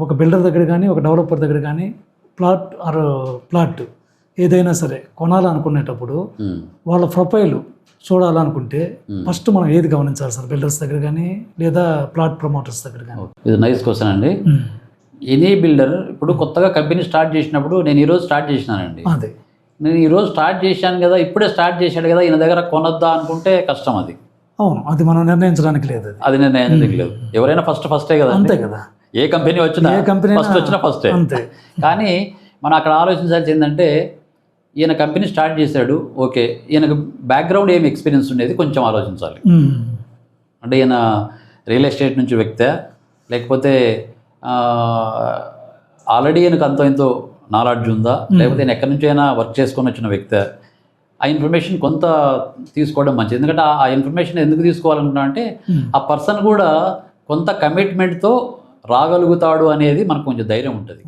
ఒక బిల్డర్ దగ్గర కానీ ఒక డెవలపర్ దగ్గర కానీ ప్లాట్ ఏదైనా సరే కొనాలనుకునేటప్పుడు వాళ్ళ ప్రొఫైల్ చూడాలనుకుంటే ఫస్ట్ మనం ఏది గమనించాలి సార్? బిల్డర్స్ దగ్గర కానీ లేదా ప్లాట్ ప్రమోటర్స్ దగ్గర కానీ? ఇది నైస్ క్వశ్చన్ అండి. ఎనీ బిల్డర్ ఇప్పుడు కొత్తగా కంపెనీ స్టార్ట్ చేసినప్పుడు నేను ఈరోజు స్టార్ట్ చేసినానండి, అదే నేను ఈరోజు స్టార్ట్ చేశాను కదా, ఇప్పుడే స్టార్ట్ చేశాడు కదా, ఈయన దగ్గర కొనొద్దా అనుకుంటే కష్టం. అది అవును, అది మనం నిర్ణయించడానికి లేదు. అది నిర్ణయించడానికి లేదు. ఎవరైనా ఫస్టే కదా, అంతే కదా. ఏ కంపెనీ వచ్చినా ఫస్టే. అంతే. కానీ మనం అక్కడ ఆలోచించాల్సి ఏంటంటే, ఈయన కంపెనీ స్టార్ట్ చేశాడు, ఓకే, ఈయనకు బ్యాక్గ్రౌండ్ ఏమి ఎక్స్పీరియన్స్ ఉండేది కొంచెం ఆలోచించాలి. అంటే ఈయన రియల్ ఎస్టేట్ నుంచి వ్యక్తే, లేకపోతే ఆల్రెడీ ఈయనకు అంతో ఎంతో నాలెడ్జ్ ఉందా, లేకపోతే ఈయన ఎక్కడి నుంచి అయినా వర్క్ చేసుకొని వచ్చిన వ్యక్తే. ఆ ఇన్ఫర్మేషన్ కొంత తీసుకోవడం మంచిది. ఎందుకంటే ఆ ఇన్ఫర్మేషన్ ఎందుకు తీసుకోవాలనుకున్నా అంటే, ఆ పర్సన్ కూడా కొంత కమిట్మెంట్తో రాగలుగుతాడు అనేది మనకు కొంచెం ధైర్యం ఉంటుంది.